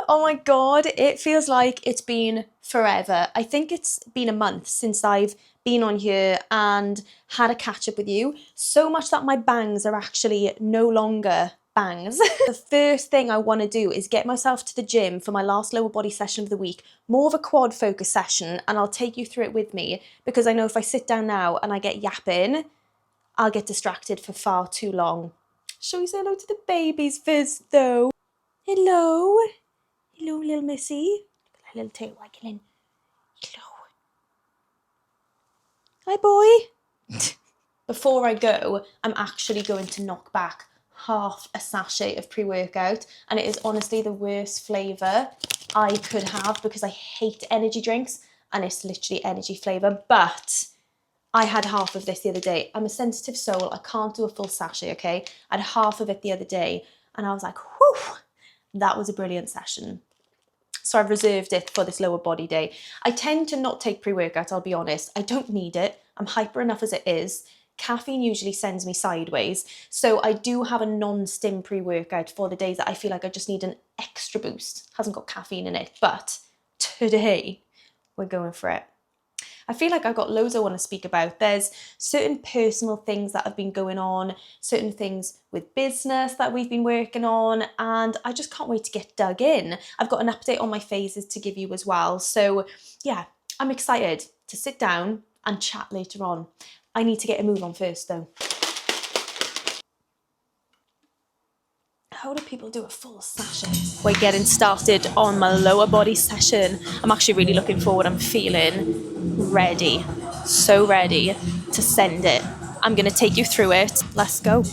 Oh my God, it feels like it's been forever. I think it's been a month since I've been on here and had a catch up with you. So much that my bangs are actually no longer bangs. The first thing I want to do is get myself to the gym for my last lower body session of the week, more of a quad focus session, and I'll take you through it with me because I know if I sit down now and I get yapping, I'll get distracted for far too long. Shall we say hello to the babies first though? Hello. Hello, little missy. Look at that little tail waggling. Hello. Hi, boy. Before I go, I'm actually going to knock back half a sachet of pre-workout, and it is honestly the worst flavour I could have because I hate energy drinks and it's literally energy flavour, but I had half of this the other day. I'm a sensitive soul. I can't do a full sachet, okay? I had half of it the other day and I was like, whew, that was a brilliant session. So I've reserved it for this lower body day. I tend to not take pre-workout, I'll be honest. I don't need it. I'm hyper enough as it is. Caffeine usually sends me sideways. So I do have a non-stim pre-workout for the days that I feel like I just need an extra boost. Hasn't got caffeine in it, but today we're going for it. I feel like I've got loads I want to speak about. There's certain personal things that have been going on, certain things with business that we've been working on, and I just can't wait to get dug in. I've got an update on my phases to give you as well. So yeah, I'm excited to sit down and chat later on. I need to get a move on first though. How do people do a full session? We're getting started on my lower body session. I'm actually really looking forward. I'm feeling ready, so ready to send it. I'm going to take you through it. Let's go.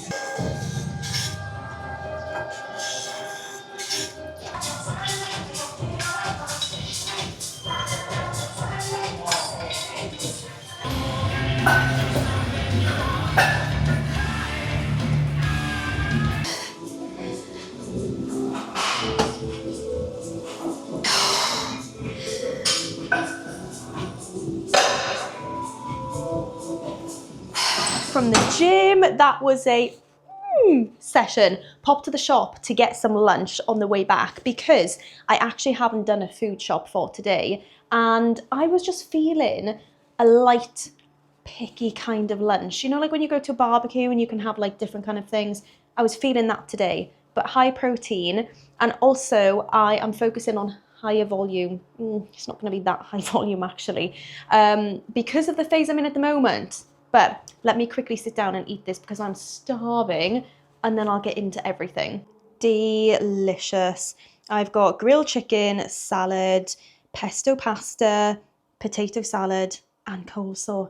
From the gym, that was a session. Popped to the shop to get some lunch on the way back because I actually haven't done a food shop for today, and I was just feeling a light, picky kind of lunch. You know, like when you go to a barbecue and you can have like different kind of things. I was feeling that today, but high protein, and also I am focusing on higher volume. It's not going to be that high volume actually, because of the phase I'm in at the moment. But let me quickly sit down and eat this because I'm starving, and then I'll get into everything. Delicious. I've got grilled chicken, salad, pesto pasta, potato salad, and coleslaw.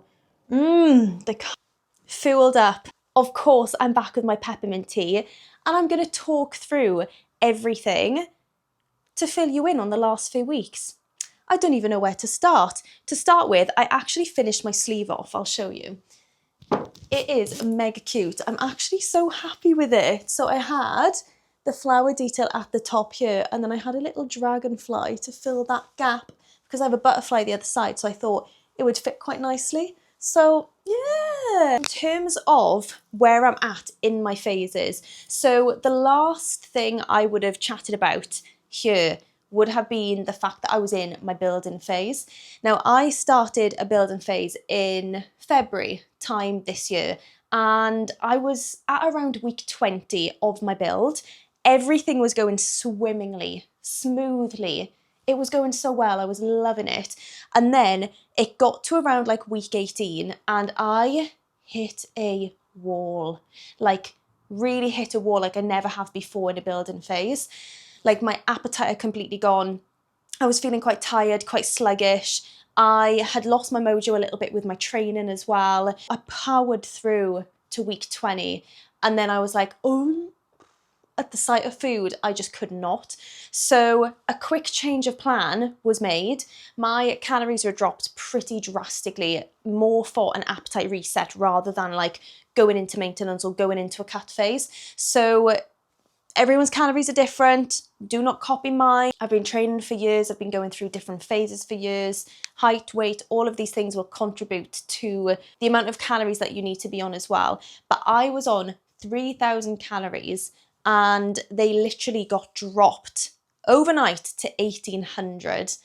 Fueled up. Of course, I'm back with my peppermint tea, and I'm going to talk through everything to fill you in on the last few weeks. I don't even know where to start. To start with, I actually finished my sleeve off. I'll show you. It is mega cute. I'm actually so happy with it. So I had the flower detail at the top here, and then I had a little dragonfly to fill that gap because I have a butterfly the other side, so I thought it would fit quite nicely. So yeah, in terms of where I'm at in my phases, so the last thing I would have chatted about here would have been the fact that I was in my building phase. Now, I started a building phase in February time this year, and I was at around week 20 of my build. Everything was going swimmingly, smoothly. It was going so well, I was loving it. And then it got to around like week 18 and I hit a wall, like really hit a wall like I never have before in a building phase. Like my appetite had completely gone. I was feeling quite tired, quite sluggish. I had lost my mojo a little bit with my training as well. I powered through to week 20 and then I was like, oh, at the sight of food, I just could not. So a quick change of plan was made. My calories were dropped pretty drastically, more for an appetite reset rather than like going into maintenance or going into a cut phase. So everyone's calories are different. Do not copy mine. I've been training for years. I've been going through different phases for years. Height, weight, all of these things will contribute to the amount of calories that you need to be on as well. But I was on 3,000 calories and they literally got dropped overnight to 1800,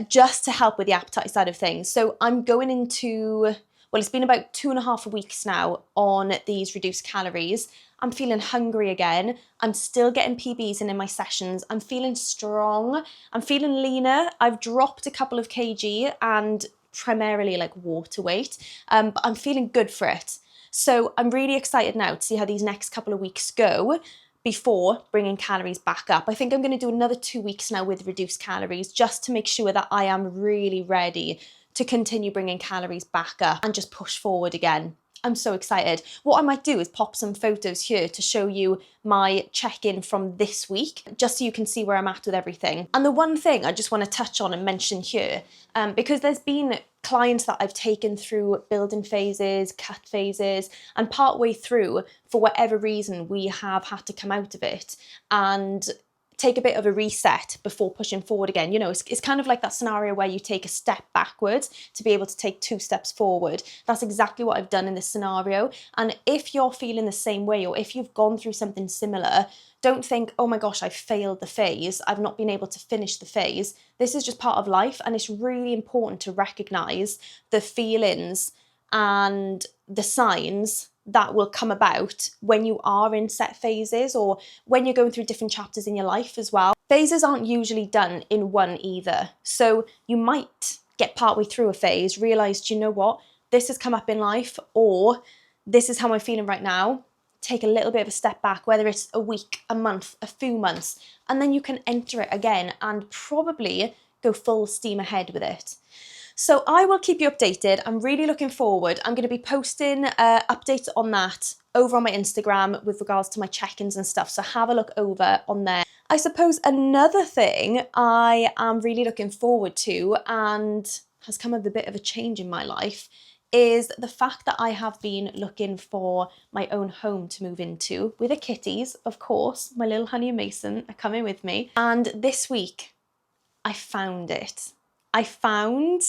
just to help with the appetite side of things. So I'm going into, well, it's been about 2.5 weeks now on these reduced calories. I'm feeling hungry again. I'm still getting PBs in my sessions. I'm feeling strong. I'm feeling leaner. I've dropped a couple of kg and primarily like water weight, but I'm feeling good for it. So I'm really excited now to see how these next couple of weeks go before bringing calories back up. I think I'm going to do another 2 weeks now with reduced calories just to make sure that I am really ready to continue bringing calories back up and just push forward again. I'm so excited. What I might do is pop some photos here to show you my check-in from this week, just so you can see where I'm at with everything. And the one thing I just want to touch on and mention here, because there's been clients that I've taken through building phases, cut phases, and partway through, for whatever reason, we have had to come out of it and take a bit of a reset before pushing forward again. You know, it's kind of like that scenario where you take a step backwards to be able to take 2 steps forward. That's exactly what I've done in this scenario. And if you're feeling the same way, or if you've gone through something similar, don't think, oh my gosh, I've failed the phase. I've not been able to finish the phase. This is just part of life. And it's really important to recognize the feelings and the signs that will come about when you are in set phases, or when you're going through different chapters in your life as well. Phases aren't usually done in one either. So you might get partway through a phase, realize, do you know what, this has come up in life, or this is how I'm feeling right now. Take a little bit of a step back, whether it's a week, a month, a few months, and then you can enter it again and probably go full steam ahead with it. So I will keep you updated. I'm really looking forward. I'm going to be posting updates on that over on my Instagram with regards to my check-ins and stuff. So have a look over on there. I suppose another thing I am really looking forward to, and has come with a bit of a change in my life, is the fact that I have been looking for my own home to move into with the kitties, of course. My little Honey and Mason are coming with me. And this week, I found it. I found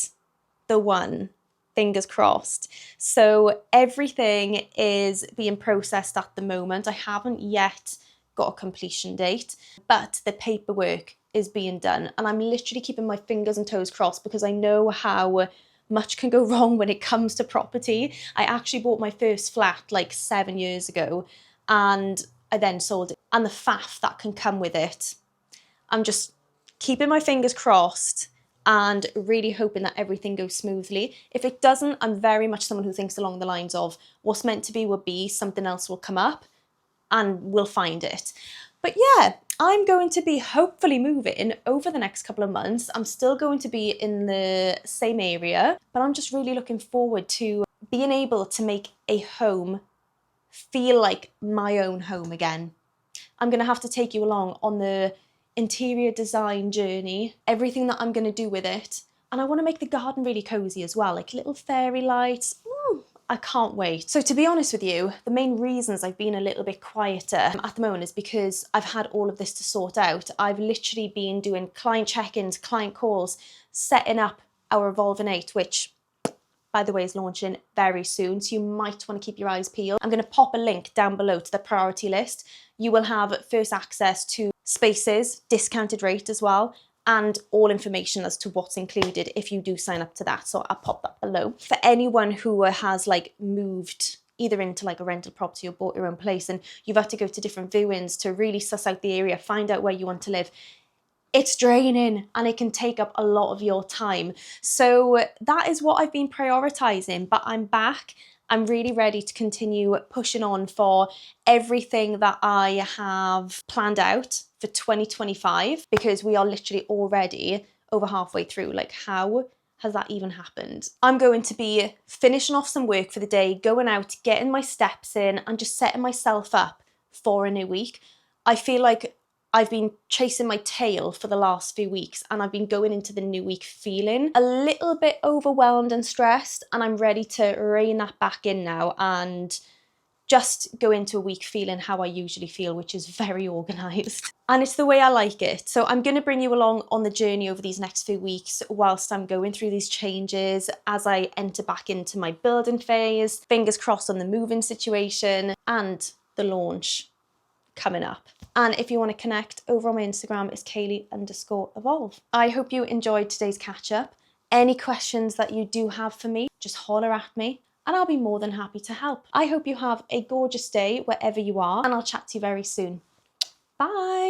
the one, fingers crossed. So everything is being processed at the moment. I haven't yet got a completion date, but the paperwork is being done. And I'm literally keeping my fingers and toes crossed because I know how much can go wrong when it comes to property. I actually bought my first flat like 7 years ago, and I then sold it. And the faff that can come with it. I'm just keeping my fingers crossed and really hoping that everything goes smoothly. If it doesn't, I'm very much someone who thinks along the lines of what's meant to be will be, something else will come up and we'll find it. But yeah, I'm going to be hopefully moving over the next couple of months. I'm still going to be in the same area, but I'm just really looking forward to being able to make a home feel like my own home again. I'm going to have to take you along on the interior design journey, everything that I'm going to do with it. And I want to make the garden really cozy as well, like little fairy lights. I can't wait. So to be honest with you, the main reasons I've been a little bit quieter at the moment is because I've had all of this to sort out. I've literally been doing client check-ins, client calls, setting up our Evolving 8, which by the way is launching very soon, so you might want to keep your eyes peeled. I'm going to pop a link down below to the priority list. You will have first access to spaces, discounted rate as well, and all information as to what's included if you do sign up to that. So I'll pop that below. For anyone who has like moved either into like a rental property or bought your own place and you've had to go to different viewings to really suss out the area, find out where you want to live, it's draining and it can take up a lot of your time. So that is what I've been prioritizing, but I'm back. I'm really ready to continue pushing on for everything that I have planned out for 2025, because we are literally already over halfway through. Like, how has that even happened? I'm going to be finishing off some work for the day, going out, getting my steps in and just setting myself up for a new week. I feel like I've been chasing my tail for the last few weeks and I've been going into the new week feeling a little bit overwhelmed and stressed, and I'm ready to rein that back in now and just go into a week feeling how I usually feel, which is very organised. And it's the way I like it. So I'm going to bring you along on the journey over these next few weeks whilst I'm going through these changes as I enter back into my building phase, fingers crossed on the moving situation and the launch coming up. And if you want to connect, over on my Instagram is Kaylee_evolve. I hope you enjoyed today's catch up. Any questions that you do have for me, just holler at me and I'll be more than happy to help. I hope you have a gorgeous day wherever you are, and I'll chat to you very soon. Bye.